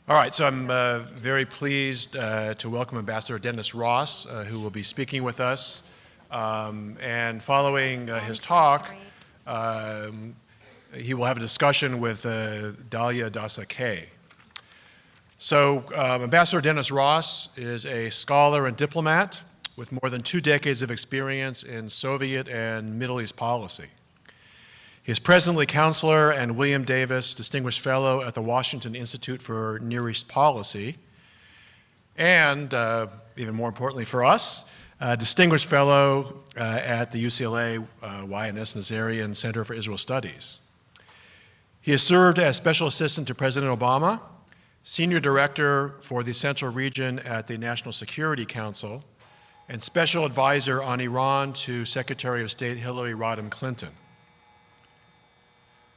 All right, so I'm very pleased to welcome Ambassador Dennis Ross, who will be speaking with us. And following his talk, he will have a discussion with Dalia Dassa Kaye. So Ambassador Dennis Ross is a scholar and diplomat with more than 2 decades of experience in Soviet and Middle East policy. He is presently counselor and William Davis Distinguished Fellow at the Washington Institute for Near East Policy, and even more importantly for us, Distinguished Fellow at the UCLA Y&S Nazarian Center for Israel Studies. He has served as Special Assistant to President Obama, Senior Director for the Central Region at the National Security Council, and Special Advisor on Iran to Secretary of State Hillary Rodham Clinton.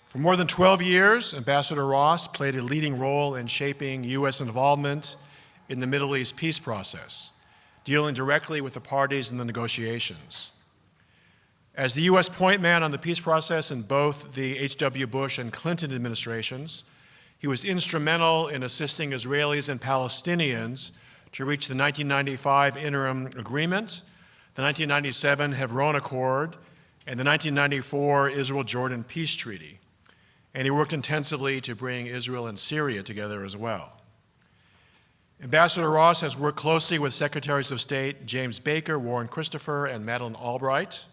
For more than 12 years, Ambassador Ross played a leading role in shaping U.S. involvement in the Middle East peace process, dealing directly with the parties in the negotiations. As the U.S. point man on the peace process in both the H.W. Bush and Clinton administrations, he was instrumental in assisting Israelis and Palestinians to reach the 1995 interim agreement, the 1997 Hebron Accord, and the 1994 Israel-Jordan peace treaty. And he worked intensively to bring Israel and Syria together as well. Ambassador Ross has worked closely with Secretaries of State James Baker, Warren Christopher, and Madeleine Albright.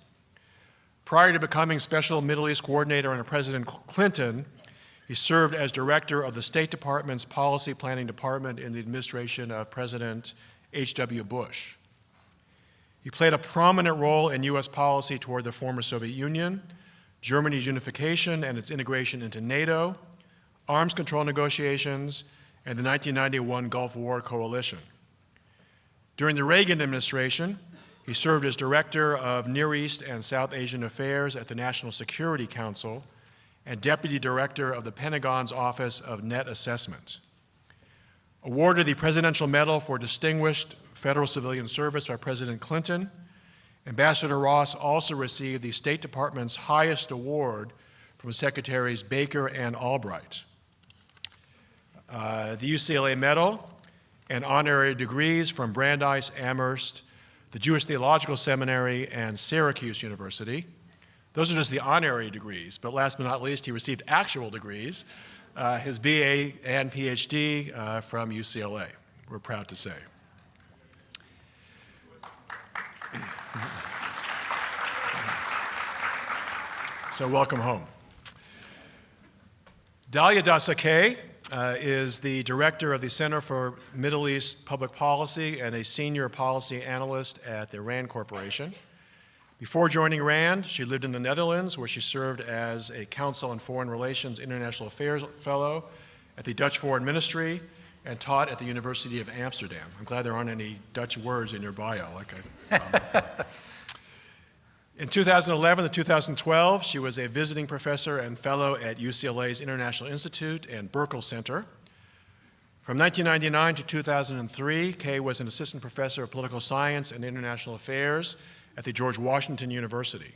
Prior to becoming Special Middle East Coordinator under President Clinton, he served as Director of the State Department's Policy Planning Department in the administration of President H.W. Bush. He played a prominent role in U.S. policy toward the former Soviet Union, Germany's unification and its integration into NATO, arms control negotiations, and the 1991 Gulf War coalition. During the Reagan administration, he served as Director of Near East and South Asian Affairs at the National Security Council and Deputy Director of the Pentagon's Office of Net Assessment. Awarded the Presidential Medal for Distinguished Federal Civilian Service by President Clinton, Ambassador Ross also received the State Department's highest award from Secretaries Baker and Albright. The UCLA Medal and honorary degrees from Brandeis, Amherst, the Jewish Theological Seminary, and Syracuse University. Those are just the honorary degrees, but last but not least, he received actual degrees, his BA and PhD from UCLA, we're proud to say. So welcome home. Dalia Dassa Kaye is the Director of the Center for Middle East Public Policy and a Senior Policy Analyst at the RAND Corporation. Before joining RAND, she lived in the Netherlands, where she served as a Council on Foreign Relations International Affairs Fellow at the Dutch Foreign Ministry and taught at the University of Amsterdam. I'm glad there aren't any Dutch words in your bio. In 2011 to 2012, she was a visiting professor and fellow at UCLA's International Institute and Berkel Center. From 1999 to 2003, Kaye was an assistant professor of political science and international affairs at the George Washington University.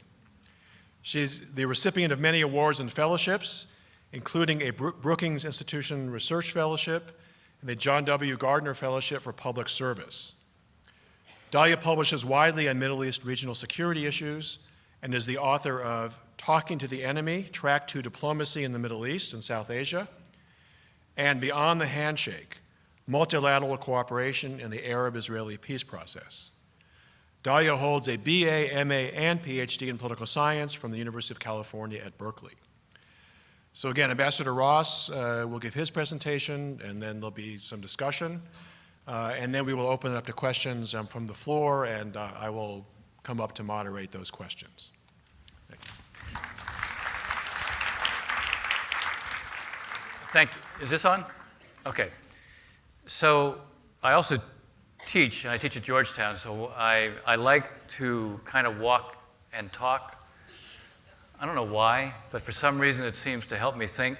She's the recipient of many awards and fellowships, including a Brookings Institution Research Fellowship and the John W. Gardner Fellowship for Public Service. Dalia publishes widely on Middle East regional security issues and is the author of Talking to the Enemy, Track to Diplomacy in the Middle East and South Asia, and Beyond the Handshake, Multilateral Cooperation in the Arab-Israeli Peace Process. Dalia holds a BA, MA, and PhD in political science from the University of California at Berkeley. So again, Ambassador Ross will give his presentation, and then there'll be some discussion. And then we will open it up to questions from the floor, and I will come up to moderate those questions. Thank you. Thank you. Is this on? Okay. So I also teach, and I teach at Georgetown, so I like to kind of walk and talk. I don't know why, but for some reason it seems to help me think.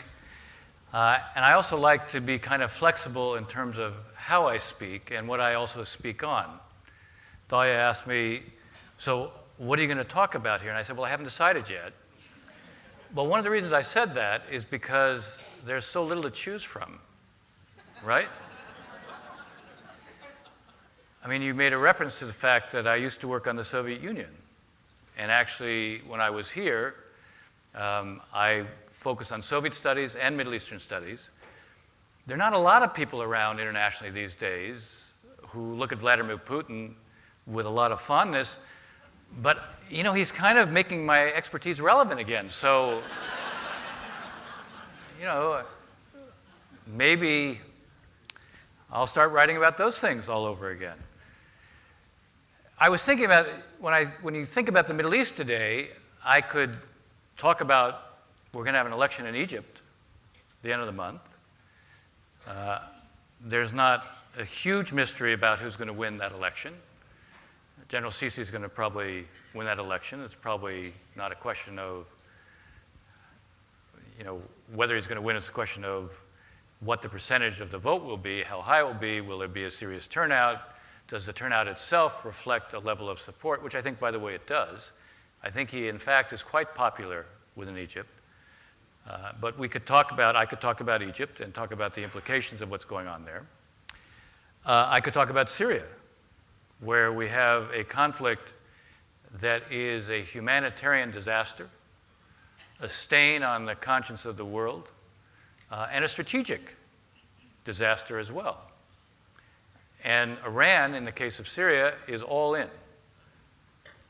And I also like to be kind of flexible in terms of how I speak and what I also speak on. Dalia asked me, so what are you going to talk about here? And I said, well, I haven't decided yet. But one of the reasons I said that is because there's so little to choose from. right? I mean, you made a reference to the fact that I used to work on the Soviet Union. And actually, when I was here, I focused on Soviet studies and Middle Eastern studies. There are not a lot of people around internationally these days who look at Vladimir Putin with a lot of fondness, but you know, he's kind of making my expertise relevant again. So, you know, maybe I'll start writing about those things all over again. I was thinking about, when you think about the Middle East today, I could talk about, we're going to have an election in Egypt at the end of the month. There's not a huge mystery about who's going to win that election. General Sisi is going to probably win that election. It's probably not a question of, you know, whether he's going to win. It's a question of what the percentage of the vote will be, how high it will be, will there be a serious turnout? Does the turnout itself reflect a level of support, which I think, by the way, it does. I think he, in fact, is quite popular within Egypt. But I could talk about Egypt and talk about the implications of what's going on there. I could talk about Syria, where we have a conflict that is a humanitarian disaster, a stain on the conscience of the world, and a strategic disaster as well. And Iran, in the case of Syria, is all in.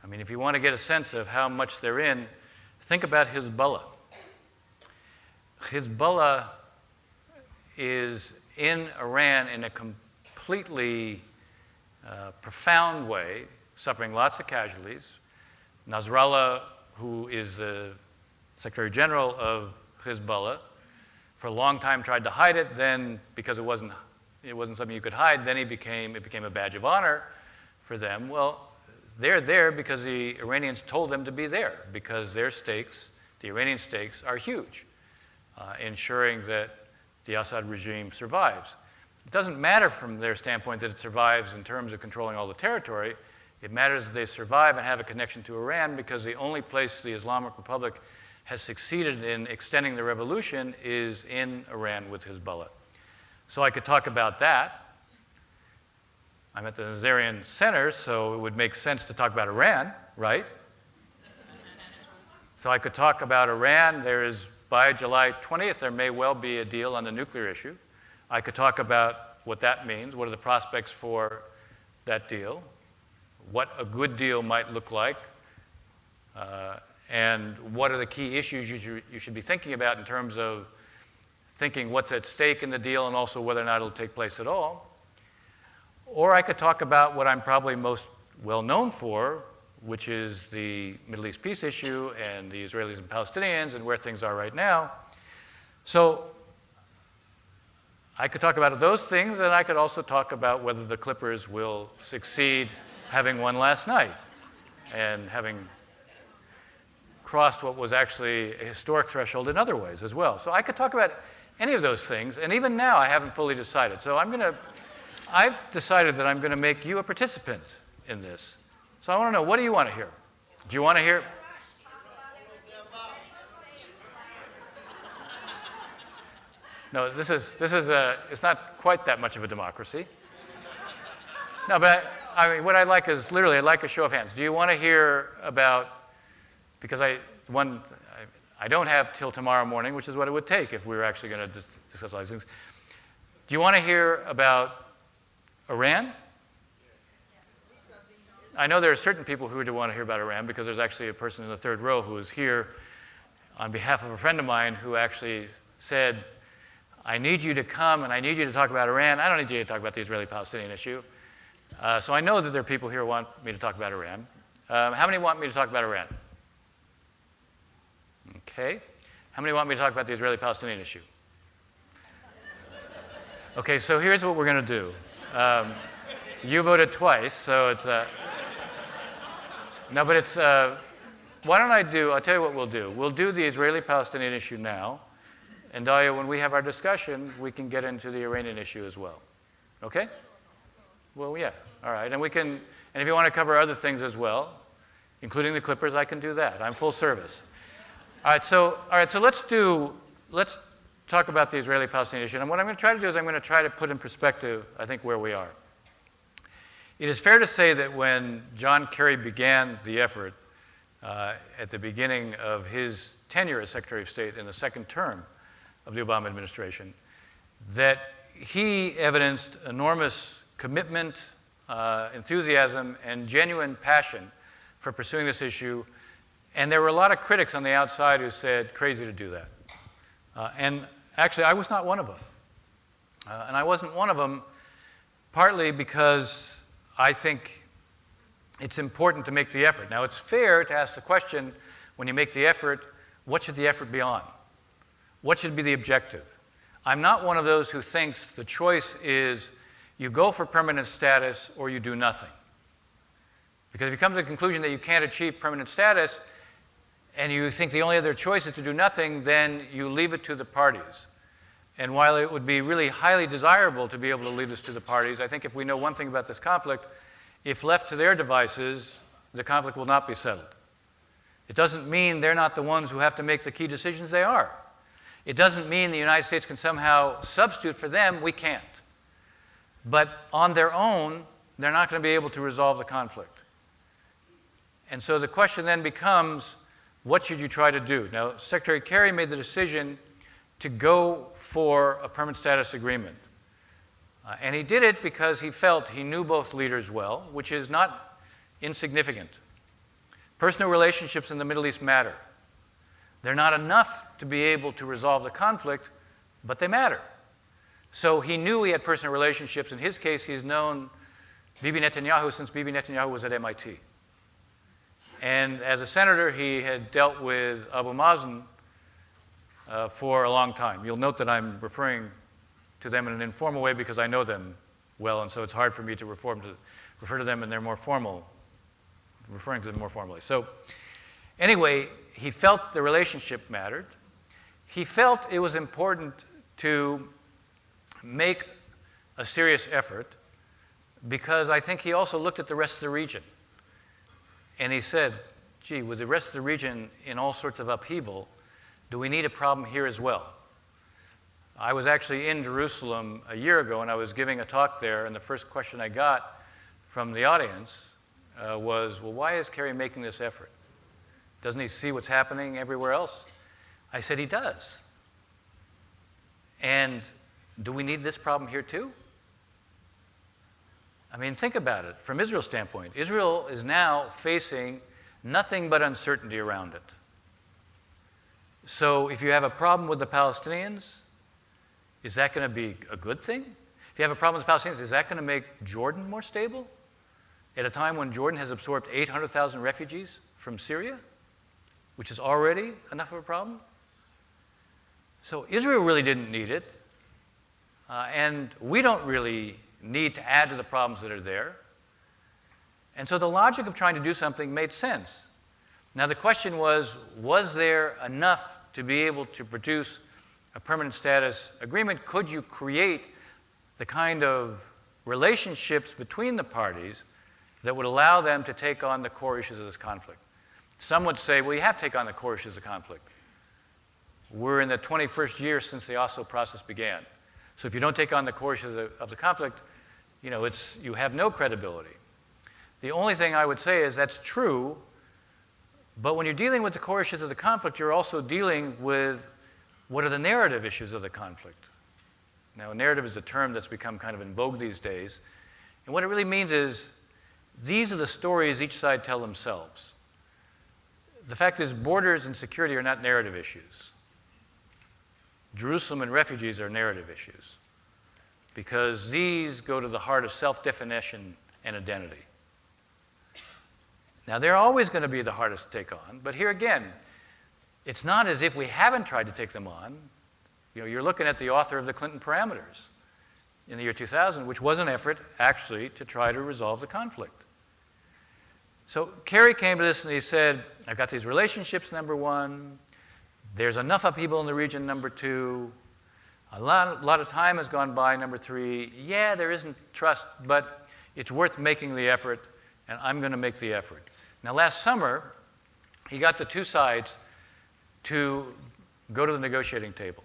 I mean, if you want to get a sense of how much they're in, think about Hezbollah. Hezbollah is in Iran in a completely profound way, suffering lots of casualties. Nasrallah, who is the Secretary General of Hezbollah, for a long time tried to hide it. Then, because it wasn't something you could hide, then it became a badge of honor for them. Well, they're there because the Iranians told them to be there, because their stakes, the Iranian stakes, are huge, ensuring that the Assad regime survives. It doesn't matter from their standpoint that it survives in terms of controlling all the territory. It matters that they survive and have a connection to Iran, because the only place the Islamic Republic has succeeded in extending the revolution is in Iran with Hezbollah. So I could talk about that. I'm at the Nazarian Center, so it would make sense to talk about Iran, right? So I could talk about Iran. There is, by July 20th, there may well be a deal on the nuclear issue. I could talk about what that means, what are the prospects for that deal, what a good deal might look like, and what are the key issues you should be thinking about in terms of thinking what's at stake in the deal and also whether or not it'll take place at all. Or I could talk about what I'm probably most well known for, which is the Middle East peace issue and the Israelis and Palestinians and where things are right now. So I could talk about those things, and I could also talk about whether the Clippers will succeed having won last night and having crossed what was actually a historic threshold in other ways as well. So I could talk about any of those things, and even now I haven't fully decided. So I've decided that I'm going to make you a participant in this. So I want to know, what do you want to hear? Do you want to hear? No, it's not quite that much of a democracy. No, but I mean, what I like is literally, I'd like a show of hands. Do you want to hear about, because I don't have till tomorrow morning, which is what it would take if we were actually going to discuss all these things. Do you want to hear about Iran? I know there are certain people who do want to hear about Iran, because there's actually a person in the third row who is here on behalf of a friend of mine who actually said, I need you to come and I need you to talk about Iran. I don't need you to talk about the Israeli-Palestinian issue. So I know that there are people here who want me to talk about Iran. How many want me to talk about Iran? Okay. How many want me to talk about the Israeli-Palestinian issue? Okay, so here's what we're going to do. You voted twice, so it's no, but it's why don't I'll tell you what we'll do. We'll do the Israeli-Palestinian issue now, and Dalia, when we have our discussion, we can get into the Iranian issue as well. Okay? Well, yeah, all right, and if you want to cover other things as well, including the Clippers, talk about I'm full service. All right, so let's talk about the Israeli-Palestinian issue. And what I'm going to try to do is I'm going to try to put in perspective, I think, where we are. It is fair to say that when John Kerry began the effort at the beginning of his tenure as Secretary of State in the second term of the Obama administration, that he evidenced enormous commitment, enthusiasm, and genuine passion for pursuing this issue. And there were a lot of critics on the outside who said, crazy to do that. And actually, I was not one of them. And I wasn't one of them partly because I think it's important to make the effort. Now, it's fair to ask the question, when you make the effort, what should the effort be on? What should be the objective? I'm not one of those who thinks the choice is you go for permanent status or you do nothing. Because if you come to the conclusion that you can't achieve permanent status and you think the only other choice is to do nothing, then you leave it to the parties. And while it would be really highly desirable to be able to leave this to the parties, I think if we know one thing about this conflict, if left to their devices, the conflict will not be settled. It doesn't mean they're not the ones who have to make the key decisions. They are. It doesn't mean the United States can somehow substitute for them. We can't. But on their own, they're not going to be able to resolve the conflict. And so the question then becomes, what should you try to do? Now, Secretary Kerry made the decision to go for a permanent status agreement. And he did it because he felt he knew both leaders well, which is not insignificant. Personal relationships in the Middle East matter. They're not enough to be able to resolve the conflict, but they matter. So he knew he had personal relationships. In his case, he's known Bibi Netanyahu since Bibi Netanyahu was at MIT. And as a senator, he had dealt with Abu Mazen for a long time. You'll note that I'm referring to them in an informal way because I know them well, and so it's hard for me to refer to them in their more formal, referring to them more formally. So anyway, he felt the relationship mattered. He felt it was important to make a serious effort because I think he also looked at the rest of the region. And he said, gee, with the rest of the region in all sorts of upheaval, do we need a problem here as well? I was actually in Jerusalem a year ago, and I was giving a talk there, and the first question I got from the audience was, well, why is Kerry making this effort? Doesn't he see what's happening everywhere else? I said, he does. And do we need this problem here too? I mean, think about it. From Israel's standpoint, Israel is now facing nothing but uncertainty around it. So if you have a problem with the Palestinians, is that going to be a good thing? If you have a problem with the Palestinians, is that going to make Jordan more stable at a time when Jordan has absorbed 800,000 refugees from Syria, which is already enough of a problem? So Israel really didn't need it, and we don't really need to add to the problems that are there. And so the logic of trying to do something made sense. Now the question was there enough to be able to produce a permanent status agreement? Could you create the kind of relationships between the parties that would allow them to take on the core issues of this conflict? Some would say, well, you have to take on the core issues of the conflict. We're in the 21st year since the Oslo process began. So if you don't take on the core issues of the conflict, you have no credibility. The only thing I would say is that's true, but when you're dealing with the core issues of the conflict, you're also dealing with what are the narrative issues of the conflict. Now, narrative is a term that's become kind of in vogue these days, and what it really means is these are the stories each side tell themselves. The fact is, borders and security are not narrative issues. Jerusalem and refugees are narrative issues because these go to the heart of self-definition and identity. Now, they're always going to be the hardest to take on, but here again, it's not as if we haven't tried to take them on. You're looking at the author of the Clinton Parameters in the year 2000, which was an effort actually to try to resolve the conflict. So Kerry came to this and he said, I've got these relationships, number one. There's enough upheaval in the region, number two. A lot of time has gone by, number three. Yeah, there isn't trust, but it's worth making the effort, and I'm going to make the effort. Now, last summer, he got the two sides to go to the negotiating table.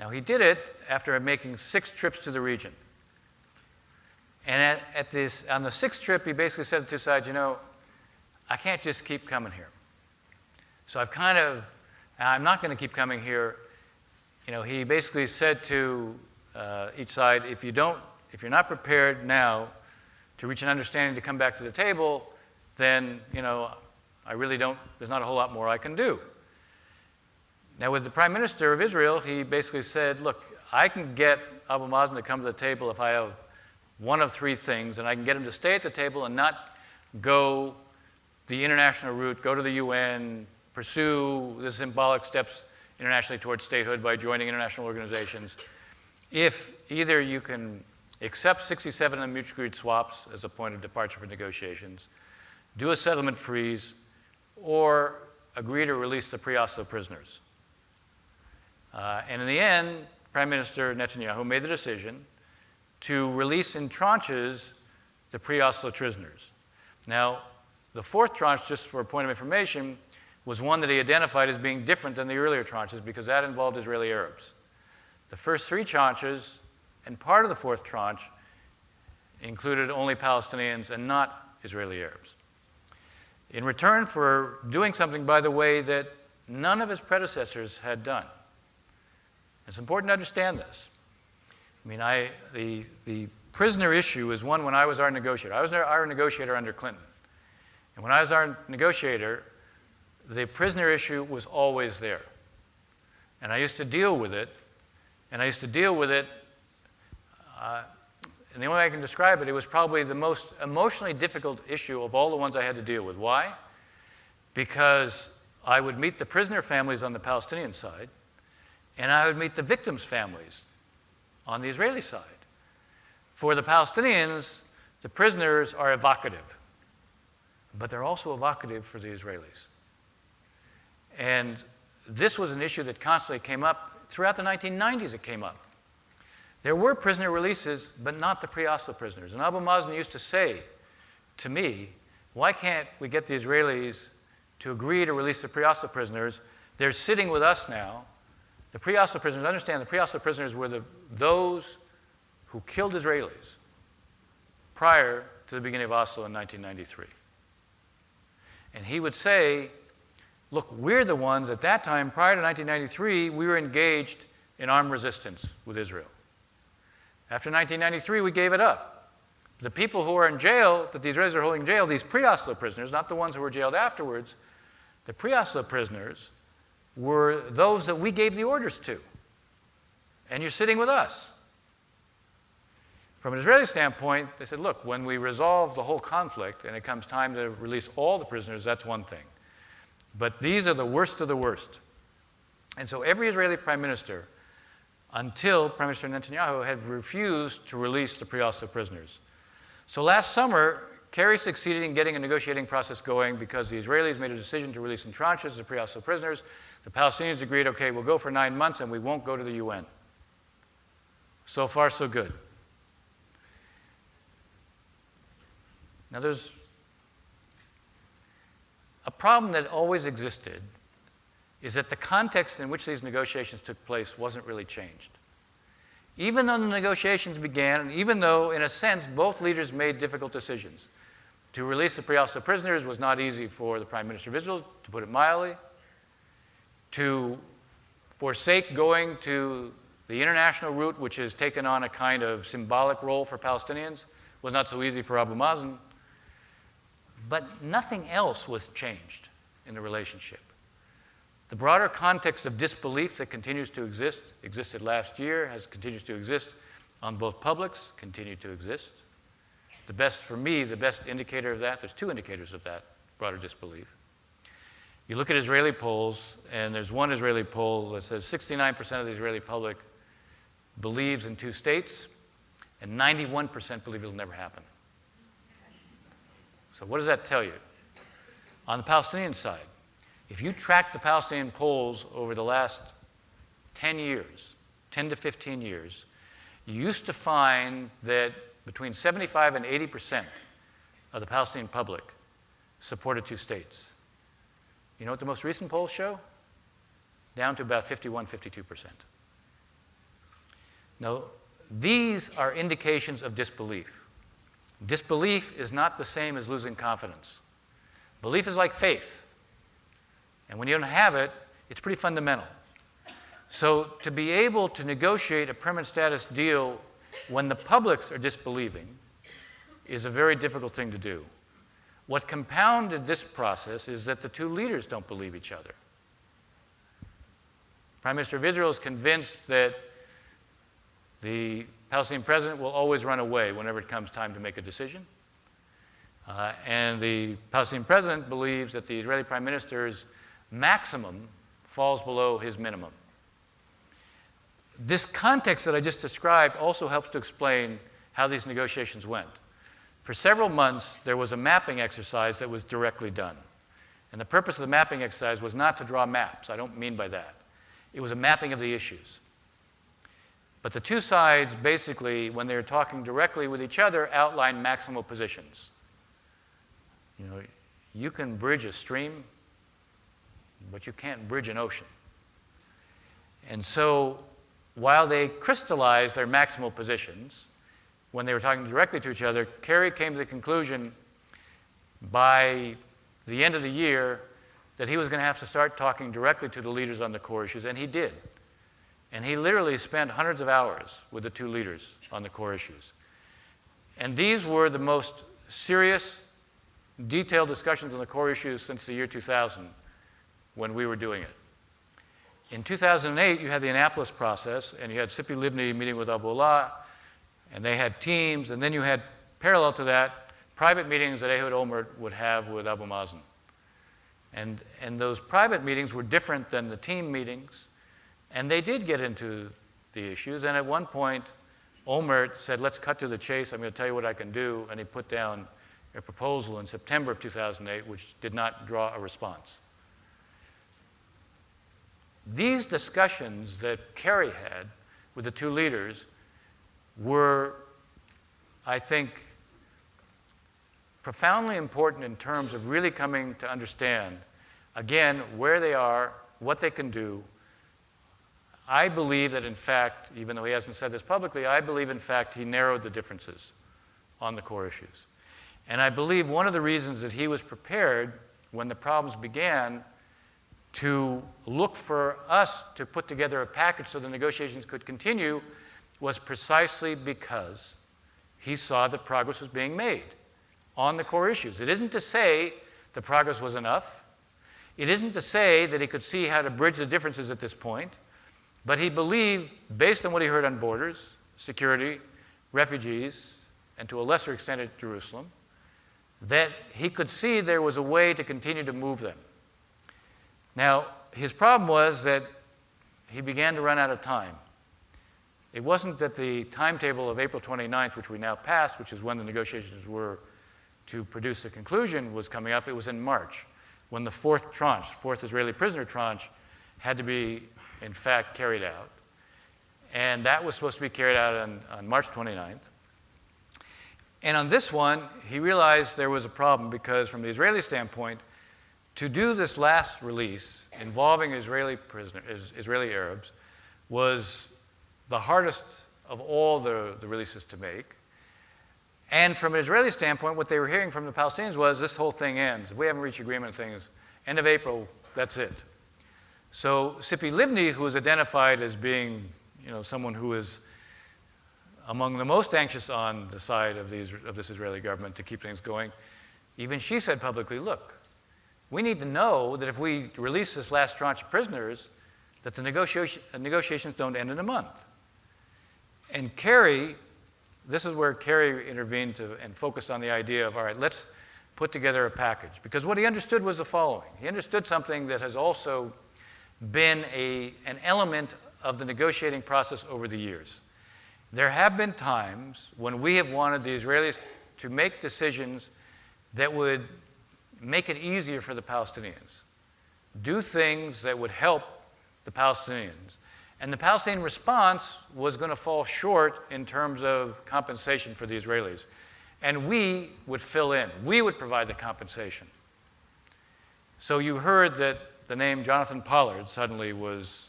Now, he did it after making 6 trips to the region. And on the 6th trip, he basically said to the two sides, you know, I can't just keep coming here. So I'm not going to keep coming here. You know, he basically said to each side, if you're not prepared now to reach an understanding to come back to the table, then, you know, there's not a whole lot more I can do. Now, with the Prime Minister of Israel, he basically said, look, I can get Abu Mazen to come to the table if I have one of 3 things, and I can get him to stay at the table and not go the international route, go to the UN, pursue the symbolic steps internationally towards statehood by joining international organizations. If either you can accept 67 of the mutually agreed swaps as a point of departure for negotiations, do a settlement freeze, or agree to release the pre-Oslo prisoners. And in the end, Prime Minister Netanyahu made the decision to release in tranches the pre-Oslo prisoners. Now, the 4th tranche, just for a point of information, was one that he identified as being different than the earlier tranches because that involved Israeli Arabs. The first 3 tranches and part of the 4th tranche included only Palestinians and not Israeli Arabs. In return for doing something, by the way, that none of his predecessors had done. It's important to understand this. I mean, the prisoner issue is one when I was our negotiator. I was our negotiator under Clinton. And when I was our negotiator, the prisoner issue was always there. And I used to deal with it. And the only way I can describe it, it was probably the most emotionally difficult issue of all the ones I had to deal with. Why? Because I would meet the prisoner families on the Palestinian side, and I would meet the victims' families on the Israeli side. For the Palestinians, the prisoners are evocative, but they're also evocative for the Israelis. And this was an issue that constantly came up. Throughout the 1990s, it came up. There were prisoner releases, but not the pre-Oslo prisoners. And Abu Mazen used to say to me, why can't we get the Israelis to agree to release the pre-Oslo prisoners? They're sitting with us now. The pre-Oslo prisoners, understand, the pre-Oslo prisoners were those who killed Israelis prior to the beginning of Oslo in 1993. And he would say, look, we're the ones at that time, prior to 1993, we were engaged in armed resistance with Israel. After 1993, we gave it up. The people who are in jail, that the Israelis are holding in jail, these pre-Oslo prisoners, not the ones who were jailed afterwards, the pre-Oslo prisoners were those that we gave the orders to. And you're sitting with us. From an Israeli standpoint, they said, look, when we resolve the whole conflict and it comes time to release all the prisoners, that's one thing. But these are the worst of the worst. And so every Israeli prime minister, until Prime Minister Netanyahu, had refused to release the pre-Oslo prisoners. So last summer, Kerry succeeded in getting a negotiating process going because the Israelis made a decision to release in tranches the pre-Oslo prisoners. The Palestinians agreed, okay, we'll go for 9 months and we won't go to the UN. So far, so good. Now, there's a problem that always existed is that the context in which these negotiations took place wasn't really changed. Even though the negotiations began, and even though, in a sense, both leaders made difficult decisions. To release the pre-Oslo prisoners was not easy for the Prime Minister of Israel, to put it mildly. To forsake going to the international route, which has taken on a kind of symbolic role for Palestinians, was not so easy for Abu Mazen. But nothing else was changed in the relationship. The broader context of disbelief that continues to exist, existed last year, continues to exist on both publics, continued to exist. For me, the best indicator of that, there's 2 indicators of that broader disbelief. You look at Israeli polls, and there's one Israeli poll that says 69% of the Israeli public believes in 2 states, and 91% believe it'll never happen. So what does that tell you? On the Palestinian side, if you track the Palestinian polls over the last 10 years, 10 to 15 years, you used to find that between 75 and 80% of the Palestinian public supported 2 states. You know what the most recent polls show? Down to about 51, 52%. Now, these are indications of disbelief. Disbelief is not the same as losing confidence. Belief is like faith. And when you don't have it, it's pretty fundamental. So to be able to negotiate a permanent status deal when the publics are disbelieving is a very difficult thing to do. What compounded this process is that the two leaders don't believe each other. The Prime Minister of Israel is convinced that the Palestinian president will always run away whenever it comes time to make a decision. And the Palestinian president believes that the Israeli Prime Minister's maximum falls below his minimum. This context that I just described also helps to explain how these negotiations went. For several months, there was a mapping exercise that was directly done. And the purpose of the mapping exercise was not to draw maps. I don't mean by that. It was a mapping of the issues. But the two sides basically, when they were talking directly with each other, outlined maximal positions. You know, you can bridge a stream, but you can't bridge an ocean. And so while they crystallized their maximal positions, when they were talking directly to each other, Kerry came to the conclusion by the end of the year that he was going to have to start talking directly to the leaders on the core issues, and he did. And he literally spent hundreds of hours with the two leaders on the core issues. And these were the most serious, detailed discussions on the core issues since the year 2000 when we were doing it. In 2008, you had the Annapolis process, and you had Tzipi Livni meeting with Abu Allah, and they had teams, and then you had, parallel to that, private meetings that Ehud Olmert would have with Abu Mazen. And those private meetings were different than the team meetings, and they did get into the issues, and at one point, Olmert said, let's cut to the chase, I'm going to tell you what I can do, and he put down a proposal in September of 2008, which did not draw a response. These discussions that Kerry had with the two leaders were, I think, profoundly important in terms of really coming to understand, again, where they are, what they can do. I believe that, in fact, even though he hasn't said this publicly, I believe, in fact, he narrowed the differences on the core issues. And I believe one of the reasons that he was prepared when the problems began to look for us to put together a package so the negotiations could continue was precisely because he saw that progress was being made on the core issues. It isn't to say the progress was enough. It isn't to say that he could see how to bridge the differences at this point. But he believed, based on what he heard on borders, security, refugees, and to a lesser extent at Jerusalem, that he could see there was a way to continue to move them. Now, his problem was that he began to run out of time. It wasn't that the timetable of April 29th, which we now passed, which is when the negotiations were to produce a conclusion, was coming up. It was in March, when the fourth tranche, fourth Israeli prisoner tranche, had to be, in fact, carried out. And that was supposed to be carried out on March 29th. And on this one, he realized there was a problem because, from the Israeli standpoint, to do this last release involving Israeli Arabs was the hardest of all the releases to make. And from an Israeli standpoint, what they were hearing from the Palestinians was this whole thing ends. If we haven't reached agreement on things, end of April, that's it. So Tzipi Livni, who is identified as being someone who is among the most anxious on the side of this Israeli government to keep things going, even she said publicly, look, we need to know that if we release this last tranche of prisoners, that the negotiations don't end in a month. And Kerry, this is where Kerry intervened and focused on the idea of, all right, let's put together a package. Because what he understood was the following. He understood something that has also been an element of the negotiating process over the years. There have been times when we have wanted the Israelis to make decisions that would make it easier for the Palestinians, do things that would help the Palestinians. And the Palestinian response was going to fall short in terms of compensation for the Israelis. And we would fill in. We would provide the compensation. So you heard that the name Jonathan Pollard suddenly was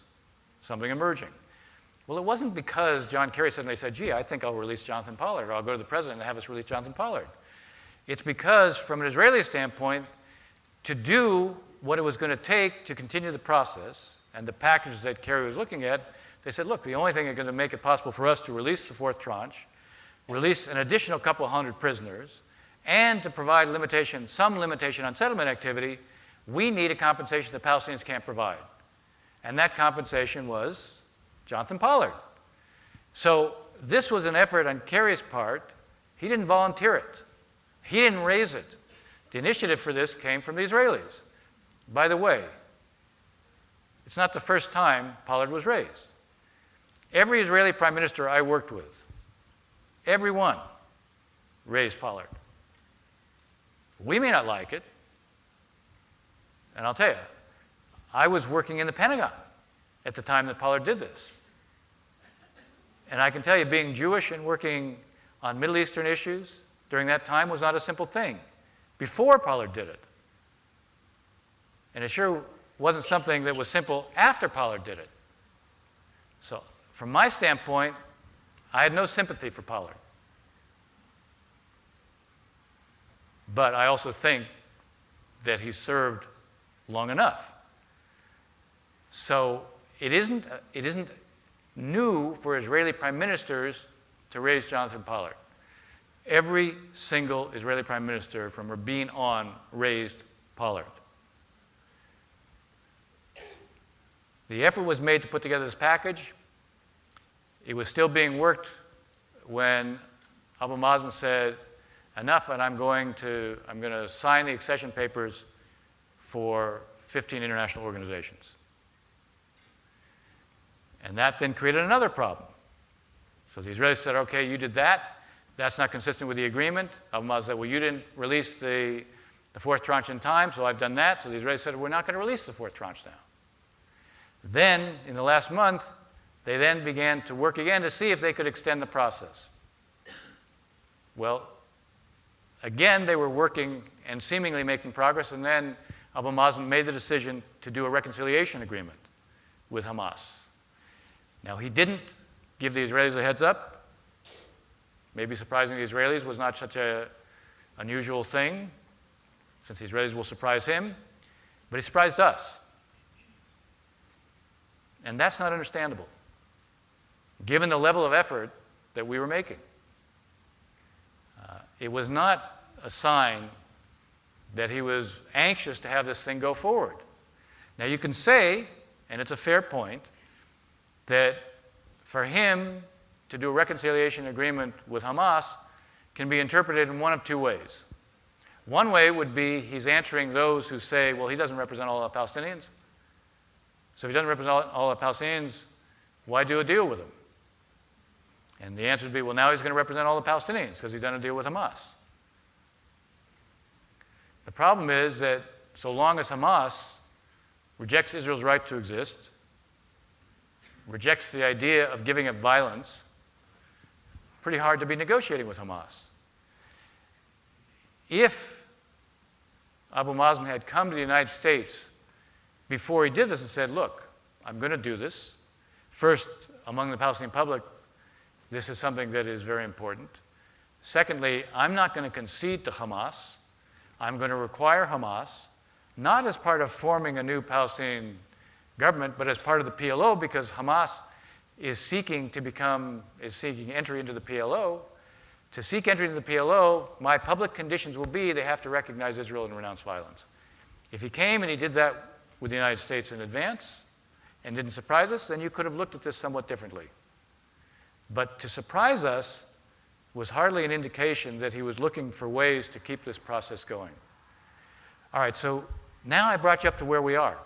something emerging. Well, it wasn't because John Kerry suddenly said, gee, I think I'll release Jonathan Pollard, or I'll go to the president and have us release Jonathan Pollard. It's because, from an Israeli standpoint, to do what it was going to take to continue the process and the package that Kerry was looking at, they said, look, the only thing that's going to make it possible for us to release the fourth tranche, release an additional couple hundred prisoners, and to provide some limitation on settlement activity, we need a compensation the Palestinians can't provide. And that compensation was Jonathan Pollard. So this was an effort on Kerry's part. He didn't volunteer it. He didn't raise it. The initiative for this came from the Israelis. By the way, it's not the first time Pollard was raised. Every Israeli prime minister I worked with, every one, raised Pollard. We may not like it, and I'll tell you, I was working in the Pentagon at the time that Pollard did this. And I can tell you, being Jewish and working on Middle Eastern issues during that time was not a simple thing before Pollard did it. And it sure wasn't something that was simple after Pollard did it. So from my standpoint, I had no sympathy for Pollard. But I also think that he served long enough. So it isn't new for Israeli prime ministers to raise Jonathan Pollard. Every single Israeli prime minister from Rabin on raised Pollard. The effort was made to put together this package. It was still being worked when Abu Mazen said, enough, and I'm going to sign the accession papers for 15 international organizations. And that then created another problem. So the Israelis said, okay, you did that. That's not consistent with the agreement. Abu Mazen said, well, you didn't release the fourth tranche in time, so I've done that. So the Israelis said, we're not going to release the fourth tranche now. Then, in the last month, they then began to work again to see if they could extend the process. Well, again, they were working and seemingly making progress, and then Abu Mazen made the decision to do a reconciliation agreement with Hamas. Now, he didn't give the Israelis a heads up. Maybe surprising the Israelis was not such an unusual thing, since the Israelis will surprise him, but he surprised us. And that's not understandable, given the level of effort that we were making. It was not a sign that he was anxious to have this thing go forward. Now, you can say, and it's a fair point, that for him to do a reconciliation agreement with Hamas can be interpreted in one of two ways. One way would be he's answering those who say, well, he doesn't represent all the Palestinians. So if he doesn't represent all the Palestinians, why do a deal with him? And the answer would be, well, now he's going to represent all the Palestinians because he's done a deal with Hamas. The problem is that so long as Hamas rejects Israel's right to exist, rejects the idea of giving up violence, pretty hard to be negotiating with Hamas. If Abu Mazen had come to the United States before he did this and said, look, I'm going to do this. First, among the Palestinian public, this is something that is very important. Secondly, I'm not going to concede to Hamas. I'm going to require Hamas, not as part of forming a new Palestinian government, but as part of the PLO, because Hamas is seeking entry into the PLO. To seek entry into the PLO, my public conditions will be they have to recognize Israel and renounce violence. If he came and he did that with the United States in advance and didn't surprise us, then you could have looked at this somewhat differently. But to surprise us was hardly an indication that he was looking for ways to keep this process going. All right, so now I brought you up to where we are.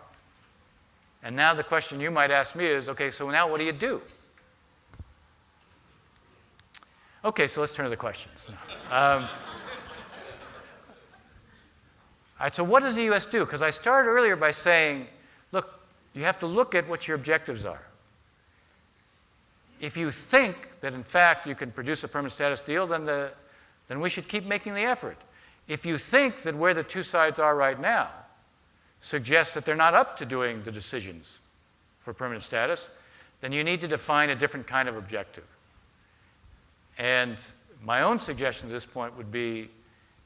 And now the question you might ask me is, okay, so now what do you do? Okay, so let's turn to the questions. All right, so what does the U.S. do? Because I started earlier by saying, look, you have to look at what your objectives are. If you think that, in fact, you can produce a permanent status deal, then we should keep making the effort. If you think that where the two sides are right now suggests that they're not up to doing the decisions for permanent status, then you need to define a different kind of objective. And my own suggestion at this point would be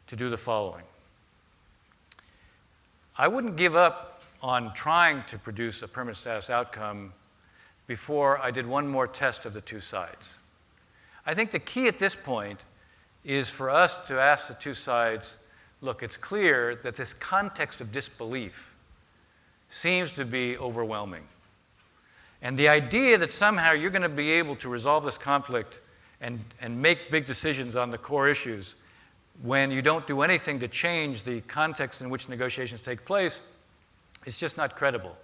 to do the following. I wouldn't give up on trying to produce a permanent status outcome before I did one more test of the two sides. I think the key at this point is for us to ask the two sides, look, it's clear that this context of disbelief seems to be overwhelming. And the idea that somehow you're going to be able to resolve this conflict and make big decisions on the core issues when you don't do anything to change the context in which negotiations take place is just not credible.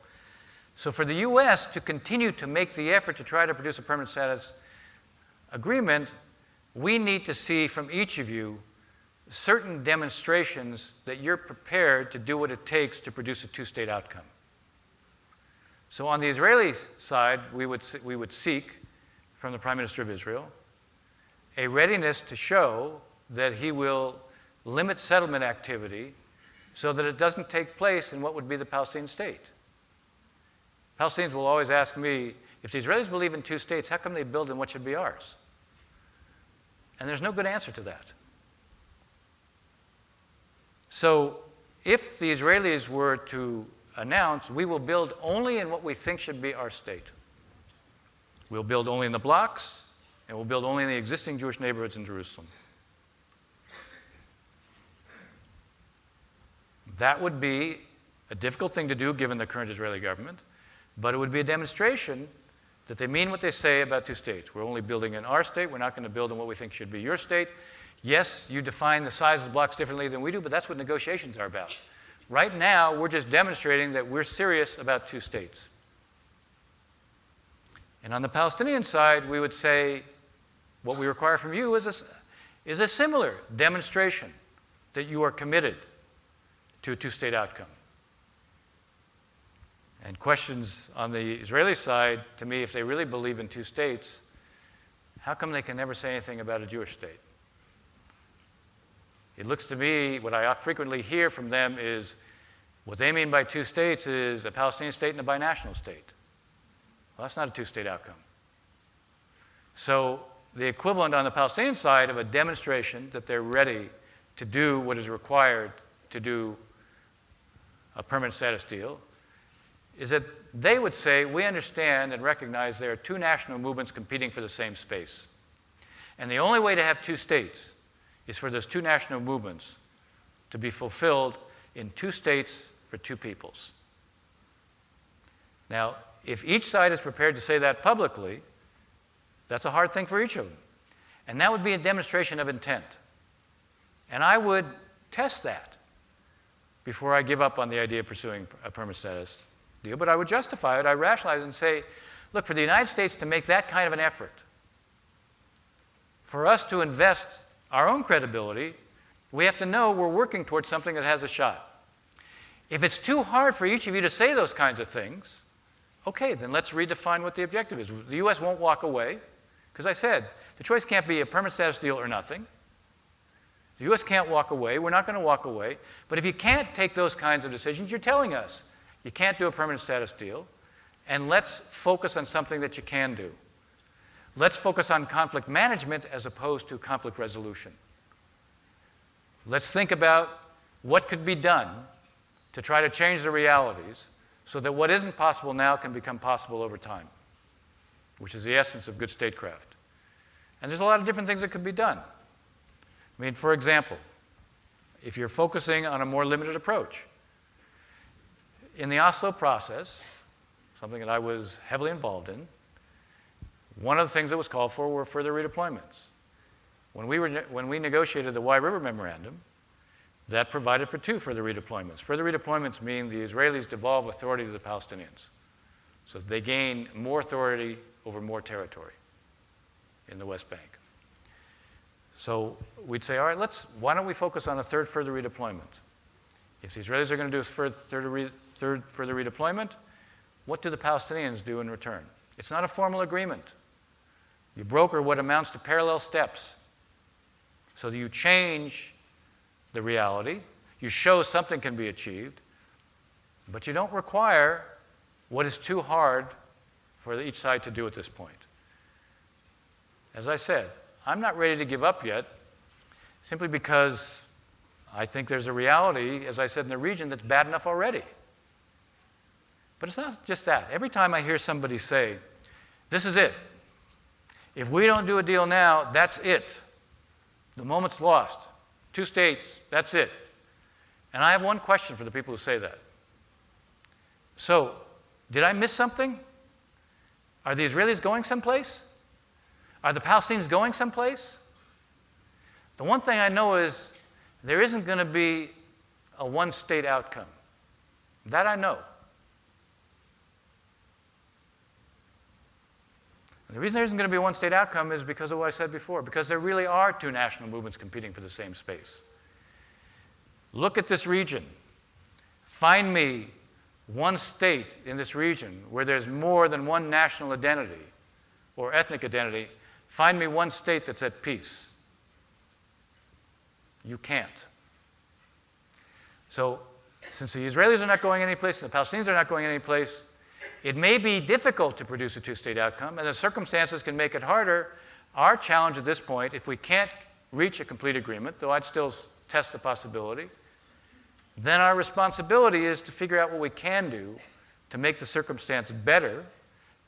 So for the U.S. to continue to make the effort to try to produce a permanent status agreement, we need to see from each of you certain demonstrations that you're prepared to do what it takes to produce a two-state outcome. So on the Israeli side, we would seek from the Prime Minister of Israel a readiness to show that he will limit settlement activity so that it doesn't take place in what would be the Palestinian state. Palestinians will always ask me, if the Israelis believe in two states, how come they build in what should be ours? And there's no good answer to that. So if the Israelis were to announce, we will build only in what we think should be our state. We'll build only in the blocks, and we'll build only in the existing Jewish neighborhoods in Jerusalem. That would be a difficult thing to do given the current Israeli government, but it would be a demonstration that they mean what they say about two states. We're only building in our state. We're not going to build in what we think should be your state. Yes, you define the size of the blocks differently than we do, but that's what negotiations are about. Right now, we're just demonstrating that we're serious about two states. And on the Palestinian side, we would say what we require from you is a similar demonstration that you are committed to a two-state outcome. And questions on the Israeli side, to me, if they really believe in two states, how come they can never say anything about a Jewish state? It looks to me, what I frequently hear from them is, what they mean by two states is a Palestinian state and a binational state. Well, that's not a two-state outcome. So the equivalent on the Palestinian side of a demonstration that they're ready to do what is required to do a permanent status deal is that they would say, we understand and recognize there are two national movements competing for the same space. And the only way to have two states is for those two national movements to be fulfilled in two states for two peoples. Now, if each side is prepared to say that publicly, that's a hard thing for each of them. And that would be a demonstration of intent. And I would test that before I give up on the idea of pursuing a permanent status deal. But I would justify it, I rationalize it and say, look, for the United States to make that kind of an effort, for us to invest our own credibility, we have to know we're working towards something that has a shot. If it's too hard for each of you to say those kinds of things, okay, then let's redefine what the objective is. The U.S. won't walk away, because I said, the choice can't be a permanent status deal or nothing. The U.S. can't walk away. We're not going to walk away. But if you can't take those kinds of decisions, you're telling us you can't do a permanent status deal, and let's focus on something that you can do. Let's focus on conflict management as opposed to conflict resolution. Let's think about what could be done to try to change the realities so that what isn't possible now can become possible over time, which is the essence of good statecraft. And there's a lot of different things that could be done. I mean, for example, if you're focusing on a more limited approach, in the Oslo process, something that I was heavily involved in, one of the things that was called for were further redeployments. When we negotiated the Y River Memorandum, that provided for 2 further redeployments. Further redeployments mean the Israelis devolve authority to the Palestinians, so they gain more authority over more territory in the West Bank. So we'd say, all right, why don't we focus on a 3rd further redeployment? If the Israelis are going to do a third further redeployment, what do the Palestinians do in return? It's not a formal agreement. You broker what amounts to parallel steps. So that you change the reality, you show something can be achieved, but you don't require what is too hard for each side to do at this point. As I said, I'm not ready to give up yet, simply because I think there's a reality, as I said, in the region that's bad enough already. But it's not just that. Every time I hear somebody say, this is it. If we don't do a deal now, that's it. The moment's lost. 2 states, that's it. And I have one question for the people who say that. So, did I miss something? Are the Israelis going someplace? Are the Palestinians going someplace? The one thing I know is there isn't going to be a one-state outcome. That I know. And the reason there isn't going to be a one-state outcome is because of what I said before, because there really are 2 national movements competing for the same space. Look at this region. Find me one state in this region where there's more than one national identity or ethnic identity. Find me one state that's at peace. You can't. So, since the Israelis are not going anyplace and the Palestinians are not going anyplace, it may be difficult to produce a 2-state outcome, and the circumstances can make it harder. Our challenge at this point, if we can't reach a complete agreement, though I'd still test the possibility, then our responsibility is to figure out what we can do to make the circumstance better,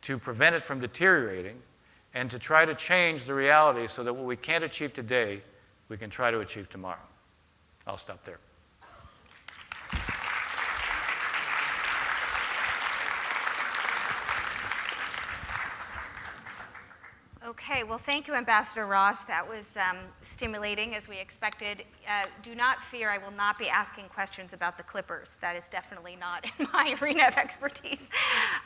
to prevent it from deteriorating, and to try to change the reality so that what we can't achieve today, we can try to achieve tomorrow. I'll stop there. Okay, well, thank you, Ambassador Ross. That was stimulating, as we expected. Do not fear, I will not be asking questions about the Clippers. That is definitely not in my arena of expertise.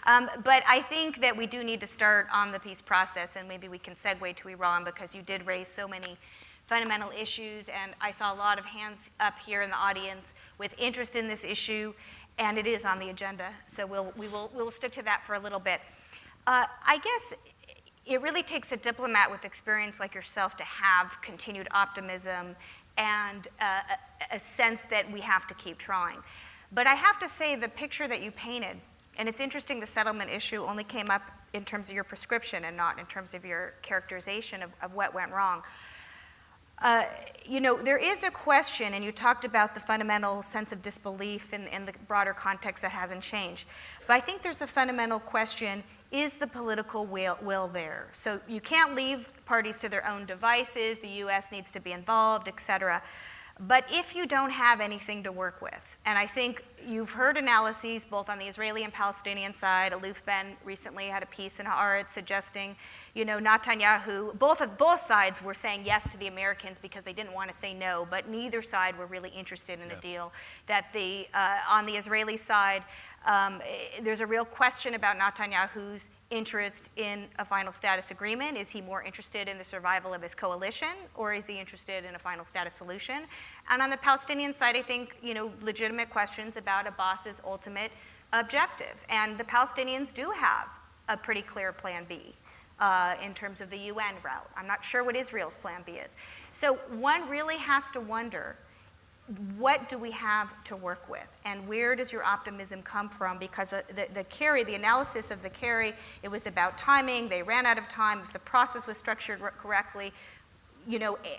But I think that we do need to start on the peace process, and maybe we can segue to Iran, because you did raise so many fundamental issues, and I saw a lot of hands up here in the audience with interest in this issue, and it is on the agenda, so we'll stick to that for a little bit. I guess it really takes a diplomat with experience like yourself to have continued optimism and a sense that we have to keep trying. But I have to say, the picture that you painted, and it's interesting the settlement issue only came up in terms of your prescription and not in terms of your characterization of what went wrong. There is a question, and you talked about the fundamental sense of disbelief in the broader context that hasn't changed. But I think there's a fundamental question: is the political will there? So you can't leave parties to their own devices, the U.S. needs to be involved, et cetera. But if you don't have anything to work with, and I think you've heard analyses both on the Israeli and Palestinian side. Aloof Ben recently had a piece in Haaretz suggesting, Netanyahu, both sides were saying yes to the Americans because they didn't want to say no, but neither side were really interested in a deal. That on the Israeli side, there's a real question about Netanyahu's interest in a final status agreement. Is he more interested in the survival of his coalition, or is he interested in a final status solution? And on the Palestinian side, I think, legitimate questions about Abbas's ultimate objective. And the Palestinians do have a pretty clear plan B in terms of the UN route. I'm not sure what Israel's plan B is. So one really has to wonder, what do we have to work with, and where does your optimism come from? Because the Kerry, the analysis of the Kerry, it was about timing. They ran out of time. If the process was structured correctly,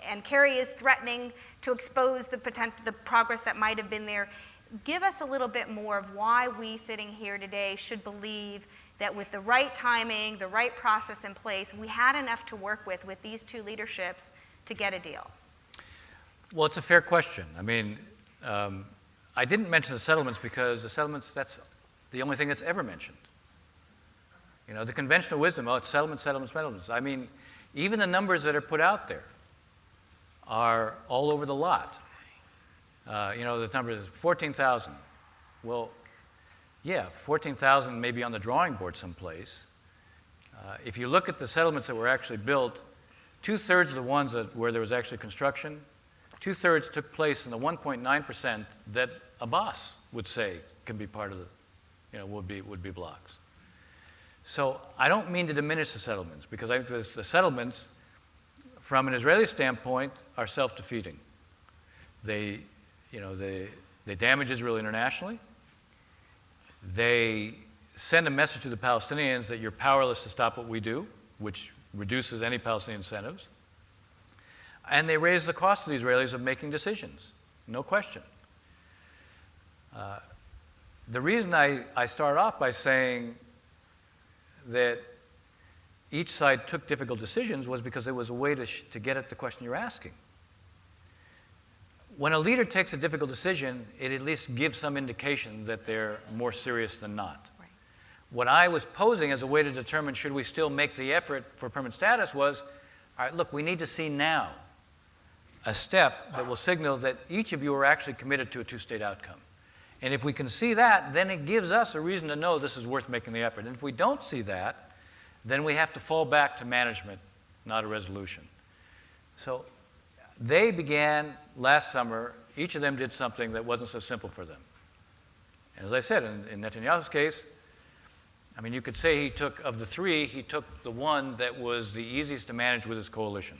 and Kerry is threatening to expose the progress that might have been there. Give us a little bit more of why we sitting here today should believe that with the right timing, the right process in place, we had enough to work with these 2 leaderships to get a deal. Well, it's a fair question. I mean, I didn't mention the settlements because the settlements, that's the only thing that's ever mentioned. The conventional wisdom, it's settlements, settlements, settlements. I mean, even the numbers that are put out there are all over the lot. The number is 14,000. Well, yeah, 14,000 may be on the drawing board someplace. If you look at the settlements that were actually built, 2/3 of the ones where there was actually construction, 2/3 took place in the 1.9% that Abbas would say can be part of the, would be blocks. So I don't mean to diminish the settlements, because I think the settlements, from an Israeli standpoint, are self-defeating. They damage Israel internationally. They send a message to the Palestinians that you're powerless to stop what we do, which reduces any Palestinian incentives. And they raise the cost to the Israelis of making decisions, no question. The reason I started off by saying that each side took difficult decisions was because it was a way to get at the question you're asking. When a leader takes a difficult decision, it at least gives some indication that they're more serious than not. Right. What I was posing as a way to determine should we still make the effort for permanent status was, all right, look, we need to see now a step that will signal that each of you are actually committed to a two-state outcome. And if we can see that, then it gives us a reason to know this is worth making the effort. And if we don't see that, then we have to fall back to management, not a resolution. So they began last summer. Each of them did something that wasn't so simple for them. And as I said, in Netanyahu's case, I mean, you could say he took, of the three, he took the one that was the easiest to manage with his coalition.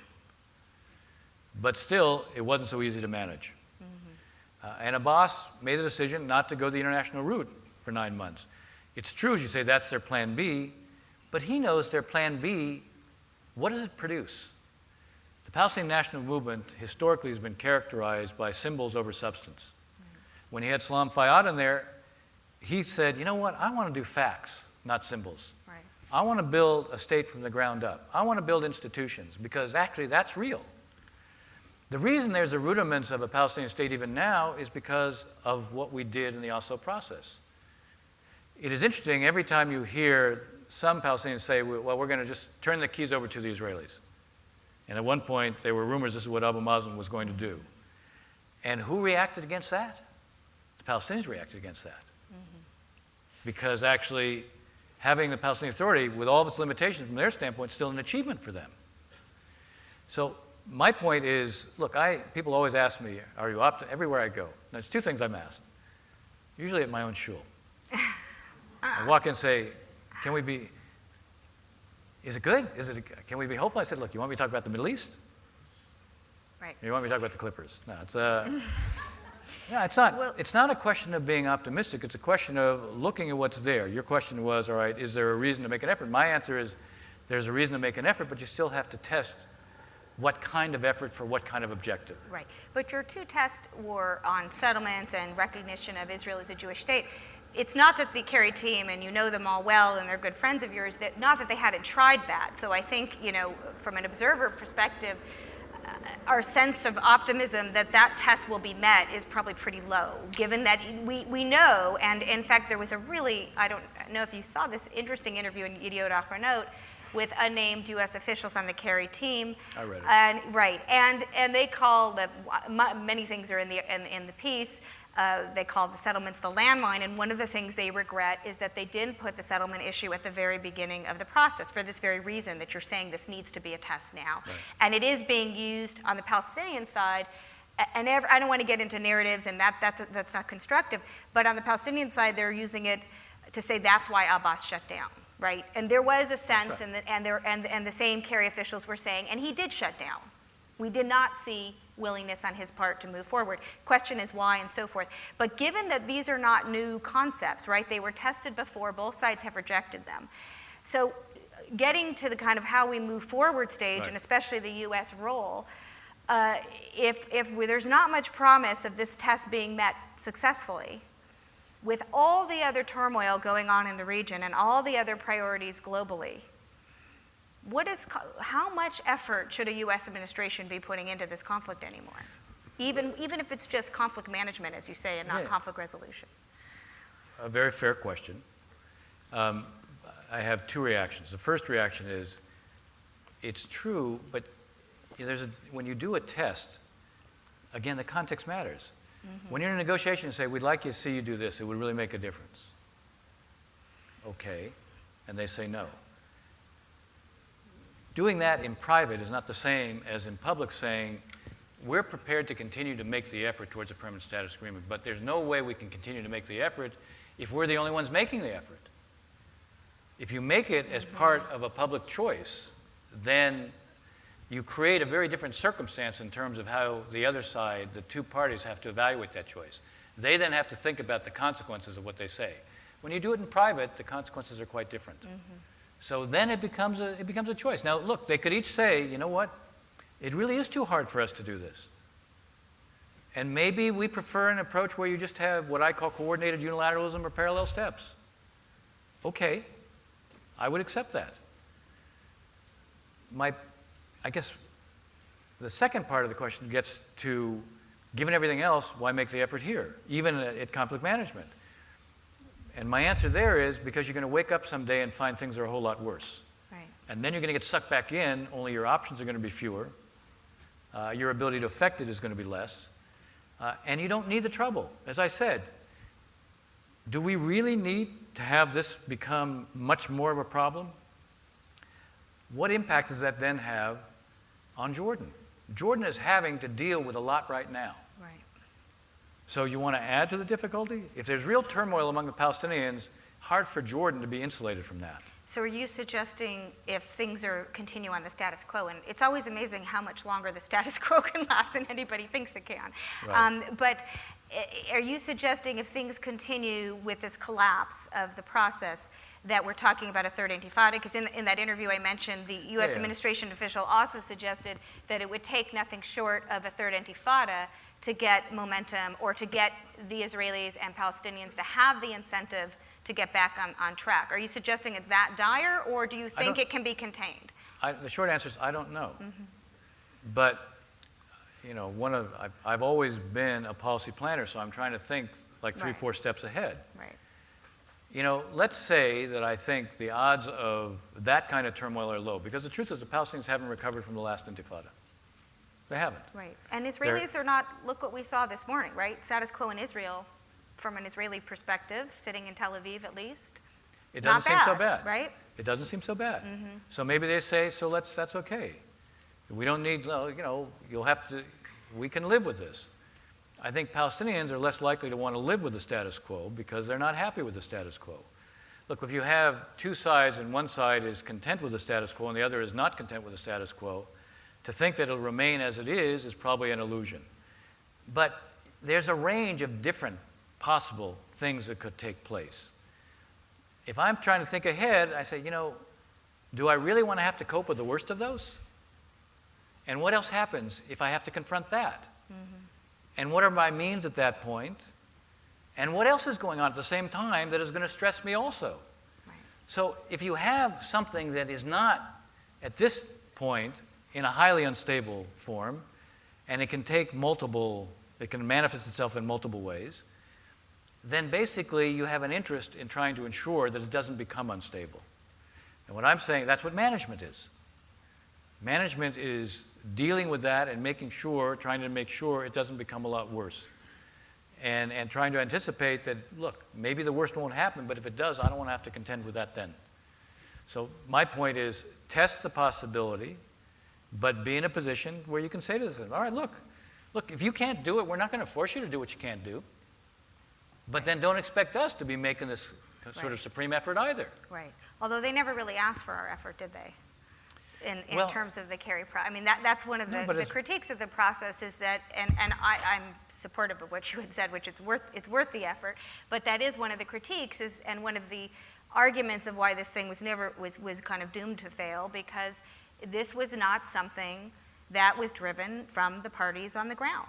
But still, it wasn't so easy to manage. And Abbas made a decision not to go the international route for 9 months. It's true, as you say, that's their plan B, but he knows their plan B, what does it produce? The Palestinian national movement historically has been characterized by symbols over substance. When he had Salam Fayyad in there, he said, you know what, I want to do facts, not symbols. Right. I want to build a state from the ground up. I want to build institutions, because actually that's real. The reason there's the rudiments of a Palestinian state even now is because of what we did in the Oslo process. It is interesting, every time you hear some Palestinians say, well, we're going to just turn the keys over to the Israelis. And at one point, there were rumors this is what Abu Mazen was going to do. And who reacted against that? The Palestinians reacted against that. Because actually, having the Palestinian Authority, with all of its limitations from their standpoint, is still an achievement for them. So my point is, look, people always ask me, are you everywhere I go? And there's two things I'm asked. Usually at my own shul. I walk in and say, is it good? Can we be hopeful? I said, look, you want me to talk about the Middle East? Right. Or you want me to talk about the Clippers? No, it's not a question of being optimistic. It's a question of looking at what's there. Your question was, all right, is there a reason to make an effort? My answer is, there's a reason to make an effort, but you still have to test what kind of effort for what kind of objective. Right. But your two tests were on settlement and recognition of Israel as a Jewish state. It's not that the Kerry team, and you know them all well, and they're good friends of yours, not that they hadn't tried that. So I think, from an observer perspective, our sense of optimism that test will be met is probably pretty low, given that we know, and in fact there was a really, I don't know if you saw this interesting interview in Yediot Ahronot with unnamed U.S. officials on the Kerry team. I read it. And they call many things are in the piece. They call the settlements the landmine, and one of the things they regret is that they didn't put the settlement issue at the very beginning of the process for this very reason that you're saying this needs to be a test now. Right. And it is being used on the Palestinian side, and I don't want to get into narratives, and that's not constructive, but on the Palestinian side, they're using it to say that's why Abbas shut down. Right, and there was a sense, right. and the same Kerry officials were saying, and he did shut down. We did not see willingness on his part to move forward. Question is why and so forth. But given that these are not new concepts, right, they were tested before, both sides have rejected them. So getting to the kind of how we move forward stage, right. and especially the U.S. role, if there's not much promise of this test being met successfully, with all the other turmoil going on in the region and all the other priorities globally, how much effort should a U.S. administration be putting into this conflict anymore? Even if it's just conflict management, as you say, and not conflict resolution. A very fair question. I have two reactions. The first reaction is, it's true, but when you do a test, again, the context matters. When you're in a negotiation and say, we'd like you to see you do this, it would really make a difference. Okay, and they say no. Doing that in private is not the same as in public saying, we're prepared to continue to make the effort towards a permanent status agreement, but there's no way we can continue to make the effort if we're the only ones making the effort. If you make it as part of a public choice, then you create a very different circumstance in terms of how the other side, the two parties, have to evaluate that choice. They then have to think about the consequences of what they say. When you do it in private, the consequences are quite different. So then it becomes a choice. Now, look, they could each say, you know what? It really is too hard for us to do this. And maybe we prefer an approach where you just have what I call coordinated unilateralism or parallel steps. Okay, I would accept that. I guess the second part of the question gets to, given everything else, why make the effort here, even at conflict management? And my answer there is because you're going to wake up someday and find things are a whole lot worse. Right. And then you're going to get sucked back in, only your options are going to be fewer. Your ability to affect it is going to be less. And you don't need the trouble. As I said, do we really need to have this become much more of a problem? What impact does that then have on Jordan? Jordan is having to deal with a lot right now. Right. So you want to add to the difficulty? If there's real turmoil among the Palestinians, hard for Jordan to be insulated from that. So are you suggesting if things continue on the status quo, and it's always amazing how much longer the status quo can last than anybody thinks it can. Right. But are you suggesting if things continue with this collapse of the process that we're talking about a third intifada? Because in that interview I mentioned, the U.S. administration official also suggested that it would take nothing short of a third intifada to get momentum or to get the Israelis and Palestinians to have the incentive to get back on track. Are you suggesting it's that dire, or do you think it can be contained? The short answer is I don't know. But you know, I've always been a policy planner, so I'm trying to think like 3-4 steps ahead. Right. You know, let's say that I think the odds of that kind of turmoil are low, because the truth is the Palestinians haven't recovered from the last intifada. They haven't. Right. And Israelis are not, look what we saw this morning, right? Status quo in Israel, from an Israeli perspective, sitting in Tel Aviv at least. It doesn't seem so bad. Right? It doesn't seem so bad. So maybe they say, so that's okay. We don't need, you know, we can live with this. I think Palestinians are less likely to want to live with the status quo because they're not happy with the status quo. Look, if you have two sides and one side is content with the status quo and the other is not content with the status quo, to think that it'll remain as it is probably an illusion. But there's a range of different possible things that could take place. If I'm trying to think ahead, I say, you know, do I really want to have to cope with the worst of those? And what else happens if I have to confront that? And what are my means at that point? And what else is going on at the same time that is going to stress me also? Right. So if you have something that is not, at this point, in a highly unstable form, and it can manifest itself in multiple ways, then basically you have an interest in trying to ensure that it doesn't become unstable. And what I'm saying, that's what management is. Management is dealing with that and trying to make sure it doesn't become a lot worse. And trying to anticipate that, look, maybe the worst won't happen, but if it does, I don't want to have to contend with that then. So my point is, test the possibility, but be in a position where you can say to them, all right, look, if you can't do it, we're not going to force you to do what you can't do. But then don't expect us to be making this sort of supreme effort either. Right. Although they never really asked for our effort, did they? In terms of the Kerry process. I mean, that's one of the critiques of the process is that, and I'm supportive of what you had said, which it's worth the effort, but that is one of the critiques and one of the arguments of why this thing was kind of doomed to fail, because this was not something that was driven from the parties on the ground.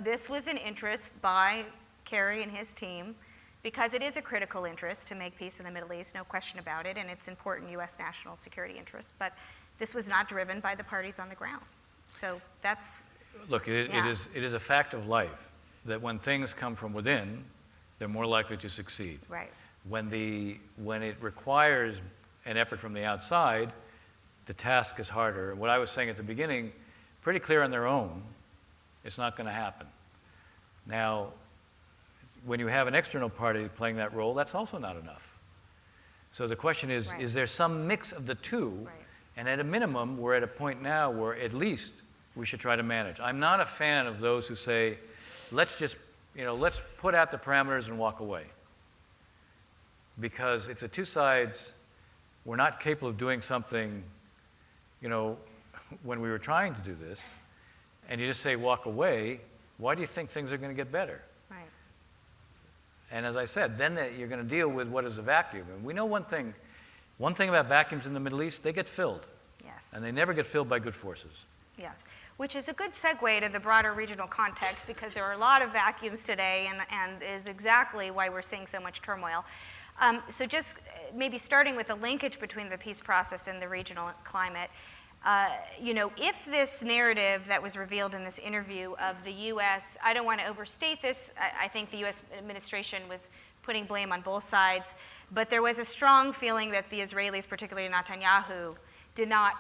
This was an interest by Kerry and his team, because it is a critical interest to make peace in the Middle East, no question about it, and it's important U.S. national security interest, but this was not driven by the parties on the ground. So that's... Look, it is a fact of life that when things come from within, they're more likely to succeed. Right. When it requires an effort from the outside, the task is harder. What I was saying at the beginning, pretty clear on their own, it's not going to happen. Now, when you have an external party playing that role, that's also not enough. So the question is, is there some mix of the two? Right. And at a minimum, we're at a point now where at least we should try to manage. I'm not a fan of those who say, let's put out the parameters and walk away. Because if the two sides were not capable of doing something, when we were trying to do this, and you just say walk away, why do you think things are going to get better? Right. And as I said, then you're going to deal with what is a vacuum. And we know one thing about vacuums in the Middle East, they get filled. Yes. And they never get filled by good forces. Yes, which is a good segue to the broader regional context, because there are a lot of vacuums today, and is exactly why we're seeing so much turmoil. So just maybe starting with the linkage between the peace process and the regional climate, if this narrative that was revealed in this interview of the U.S., I don't want to overstate this, I think the U.S. administration was putting blame on both sides, but there was a strong feeling that the Israelis, particularly Netanyahu, did not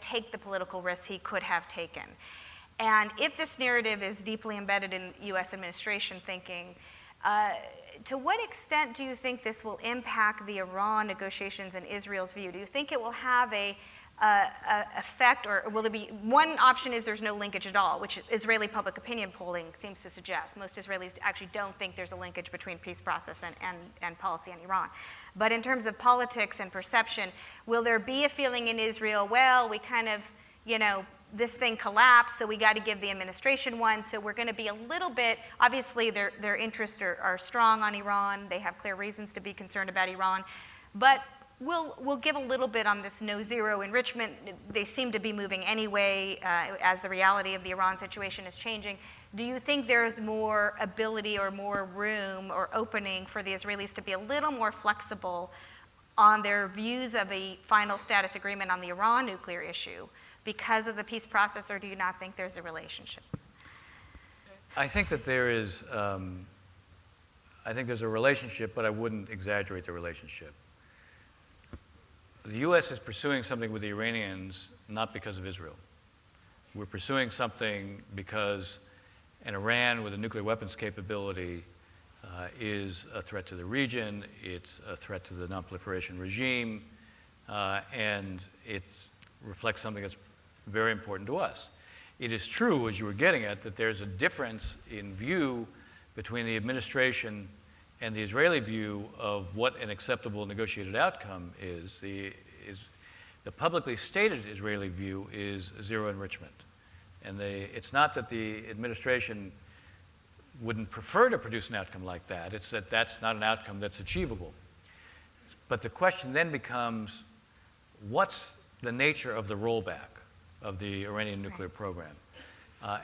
take the political risks he could have taken. And if this narrative is deeply embedded in U.S. administration thinking, to what extent do you think this will impact the Iran negotiations and Israel's view? Do you think it will have a effect, or will there be, one option is there's no linkage at all, which Israeli public opinion polling seems to suggest. Most Israelis actually don't think there's a linkage between peace process and policy in Iran. But in terms of politics and perception, will there be a feeling in Israel, well, we kind of, this thing collapsed, so we got to give the administration one, so we're going to be a little bit, obviously their interests are strong on Iran, they have clear reasons to be concerned about Iran, but we'll give a little bit on this no-zero enrichment. They seem to be moving anyway as the reality of the Iran situation is changing. Do you think there's more ability or more room or opening for the Israelis to be a little more flexible on their views of a final status agreement on the Iran nuclear issue because of the peace process, or do you not think there's a relationship? I think that there is, I think there's a relationship, but I wouldn't exaggerate the relationship. The U.S. is pursuing something with the Iranians not because of Israel. We're pursuing something because an Iran with a nuclear weapons capability is a threat to the region, it's a threat to the nonproliferation regime, and it reflects something that's very important to us. It is true, as you were getting at, that there's a difference in view between the administration and the Israeli view of what an acceptable negotiated outcome is. The publicly stated Israeli view is zero enrichment. And it's not that the administration wouldn't prefer to produce an outcome like that, it's that that's not an outcome that's achievable. But the question then becomes, what's the nature of the rollback of the Iranian nuclear program?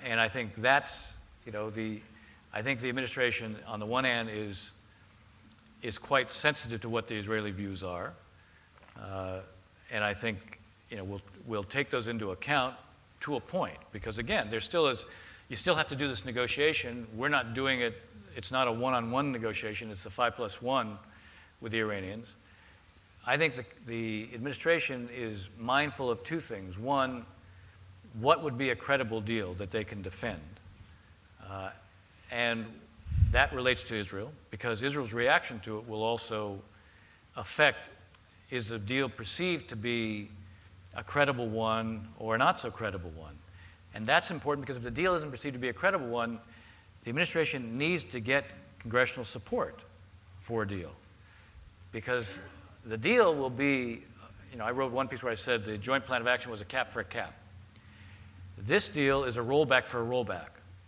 And I think that's, I think the administration on the one hand is quite sensitive to what the Israeli views are. And I think we'll take those into account to a point, because again, there still is, you still have to do this negotiation. We're not doing it, it's not a one-on-one negotiation, it's the 5+1 with the Iranians. I think the administration is mindful of two things. One, what would be a credible deal that they can defend? And that relates to Israel, because Israel's reaction to it will also affect, is the deal perceived to be a credible one or not so credible one? And that's important, because if the deal isn't perceived to be a credible one, the administration needs to get congressional support for a deal. Because the deal will be, I wrote one piece where I said the joint plan of action was a cap for a cap. This deal is a rollback for a rollback.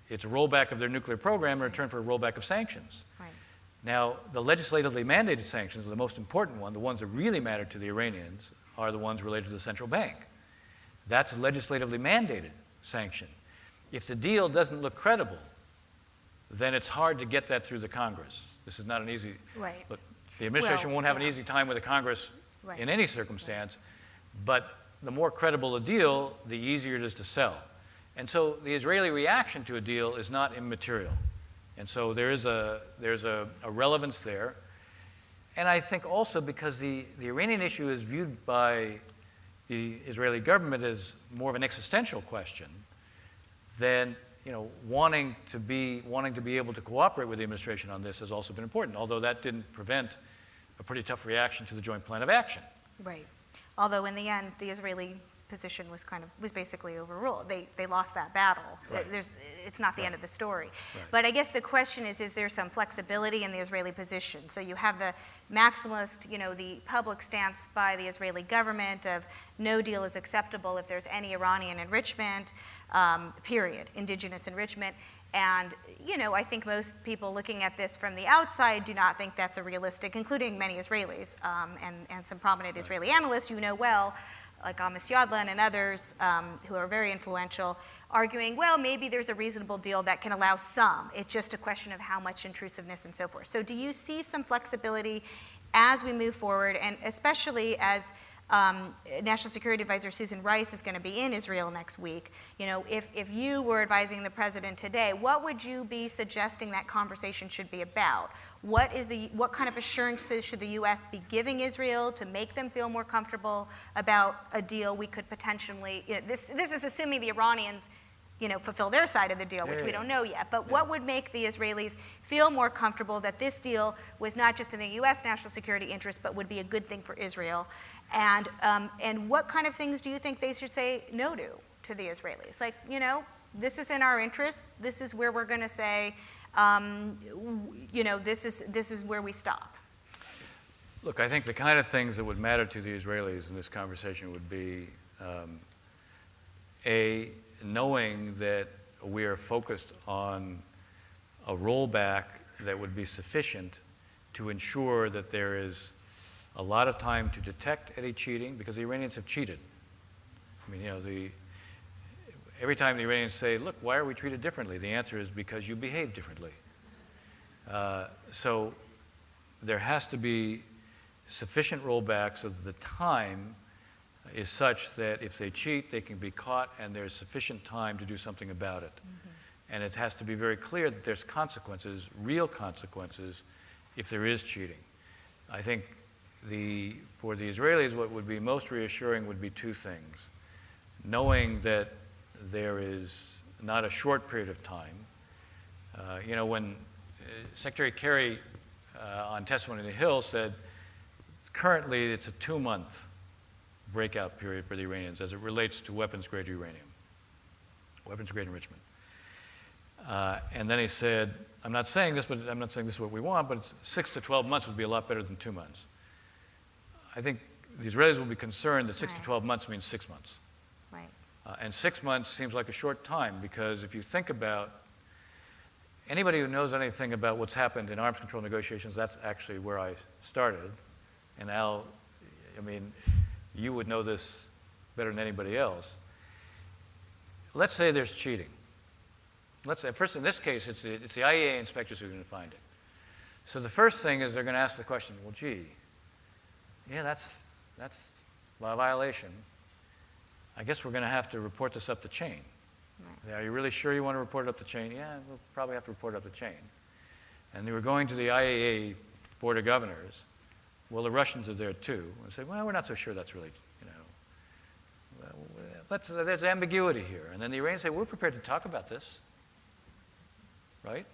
It's a rollback of their nuclear program in return for a rollback of sanctions. Right. Now, the legislatively mandated sanctions are the most important one. The ones that really matter to the Iranians are the ones related to the central bank. That's a legislatively mandated sanction. If the deal doesn't look credible, then it's hard to get that through the Congress. This is not an easy, right. But the administration won't have an easy time with the Congress in any circumstance, but the more credible a deal, the easier it is to sell. And so the Israeli reaction to a deal is not immaterial. And so there's a relevance there. And I think also because the Iranian issue is viewed by the Israeli government as more of an existential question than wanting to be able to cooperate with the administration on this has also been important, although that didn't prevent a pretty tough reaction to the joint plan of action. Right. Although in the end, the Israeli position was basically overruled. They lost that battle. Right. It's not the end of the story. Right. But I guess the question is there some flexibility in the Israeli position? So you have the maximalist, the public stance by the Israeli government of no deal is acceptable if there's any Iranian enrichment, period, indigenous enrichment. And, I think most people looking at this from the outside do not think that's a realistic, including many Israelis and some prominent Israeli analysts well, like Amos Yadlin and others who are very influential, arguing, well, maybe there's a reasonable deal that can allow some. It's just a question of how much intrusiveness and so forth. So do you see some flexibility as we move forward, and especially as National Security Advisor Susan Rice is going to be in Israel next week? If you were advising the president today, what would you be suggesting that conversation should be about? What kind of assurances should the U.S. be giving Israel to make them feel more comfortable about a deal we could potentially? This is assuming the Iranians fulfill their side of the deal, which we don't know yet. But what would make the Israelis feel more comfortable that this deal was not just in the U.S. national security interest, but would be a good thing for Israel? And what kind of things do you think they should say no to the Israelis? Like, this is in our interest. This is where we're going to say, this is where we stop. Look, I think the kind of things that would matter to the Israelis in this conversation would be, knowing that we are focused on a rollback that would be sufficient to ensure that there is a lot of time to detect any cheating, because the Iranians have cheated. I mean, every time the Iranians say, look, why are we treated differently? The answer is because you behave differently. So there has to be sufficient rollback so that the time is such that if they cheat, they can be caught, and there's sufficient time to do something about it. Mm-hmm. And it has to be very clear that there's consequences, real consequences, if there is cheating. I think for the Israelis, what would be most reassuring would be two things. Knowing that there is not a short period of time. When Secretary Kerry on testimony on the Hill said, currently it's a 2-month breakout period for the Iranians as it relates to weapons-grade uranium, weapons-grade enrichment. And then he said, I'm not saying this is what we want, but 6 to 12 months would be a lot better than 2 months. I think the Israelis will be concerned that 6 to 12 months means 6 months. Right. And 6 months seems like a short time, because if you think about anybody who knows anything about what's happened in arms control negotiations, that's actually where I started. And Al, you would know this better than anybody else. Let's say there's cheating. Let's say, first in this case, it's the IAEA inspectors who are going to find it. So the first thing is they're going to ask the question, well, gee, yeah, that's a violation. I guess we're going to have to report this up the chain. Right. Are you really sure you want to report it up the chain? Yeah, we'll probably have to report it up the chain. And they were going to the IAEA Board of Governors. Well, the Russians are there too. And say, well, we're not so sure that's really, there's ambiguity here. And then the Iranians say, we're prepared to talk about this, right?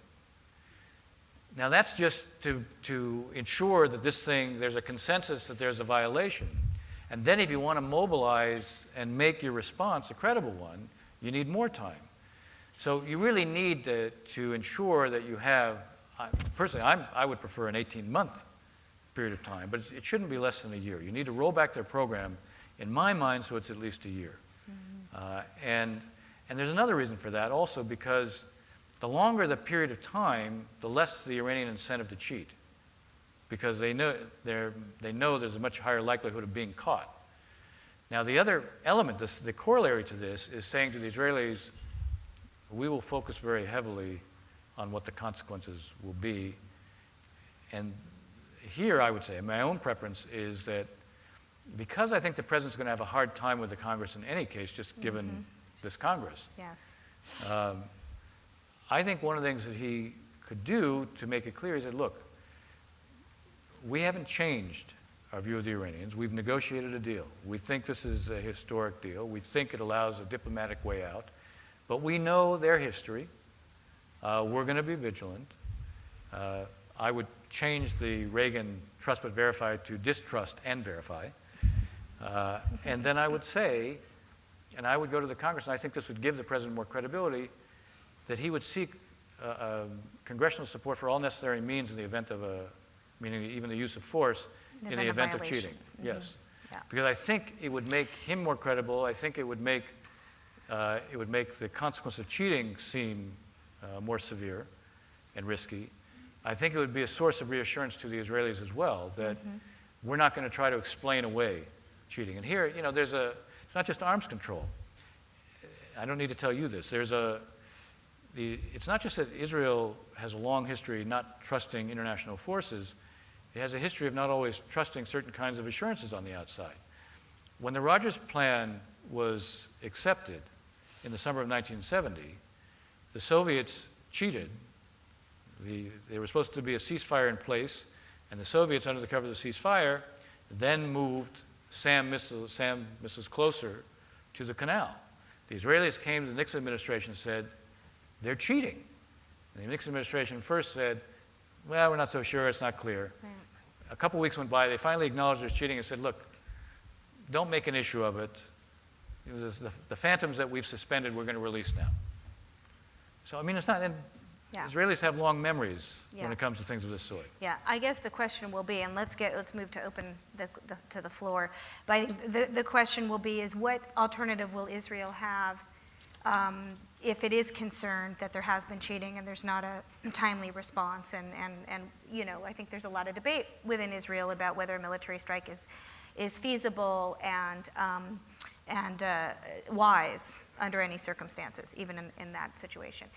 Now that's just to ensure that there's a consensus that there's a violation. And then if you want to mobilize and make your response a credible one, you need more time. So you really need to ensure that you have, personally, I would prefer an 18-month period of time, but it shouldn't be less than a year. You need to roll back their program, in my mind, so it's at least a year. Mm-hmm. And there's another reason for that also, because the longer the period of time, the less the Iranian incentive to cheat, because they know there's a much higher likelihood of being caught. Now, the other element, the corollary to this, is saying to the Israelis, we will focus very heavily on what the consequences will be. And here, I would say, my own preference is that because I think the president's going to have a hard time with the Congress in any case, just given this Congress. Yes. I think one of the things that he could do to make it clear is that, look, we haven't changed our view of the Iranians. We've negotiated a deal. We think this is a historic deal. We think it allows a diplomatic way out. But we know their history. We're going to be vigilant. I would change the Reagan trust but verify to distrust and verify. And then I would say, and I would go to the Congress, and I think this would give the president more credibility, that he would seek congressional support for all necessary means in the event of meaning even the use of force, in the event of cheating. Mm-hmm. Yes. Yeah. Because I think it would make him more credible. I think it would make the consequence of cheating seem more severe and risky. I think it would be a source of reassurance to the Israelis as well that we're not going to try to explain away cheating. And here, it's not just arms control. I don't need to tell you this. It's not just that Israel has a long history not trusting international forces. It has a history of not always trusting certain kinds of assurances on the outside. When the Rogers Plan was accepted in the summer of 1970, the Soviets cheated. There was supposed to be a ceasefire in place, and the Soviets, under the cover of the ceasefire, then moved SAM missiles closer to the canal. The Israelis came to the Nixon administration and said, they're cheating. And the Nixon administration first said, well, we're not so sure, it's not clear. Right. A couple weeks went by, they finally acknowledged there's cheating and said, look, don't make an issue of it. It was the phantoms that we've suspended, we're going to release now. So, it's not, and Israelis have long memories when it comes to things of this sort. Yeah, I guess the question will be, and let's move to open to the floor, but the question will be is what alternative will Israel have if it is concerned that there has been cheating and there's not a timely response, and I think there's a lot of debate within Israel about whether a military strike is feasible and wise under any circumstances, even in that situation.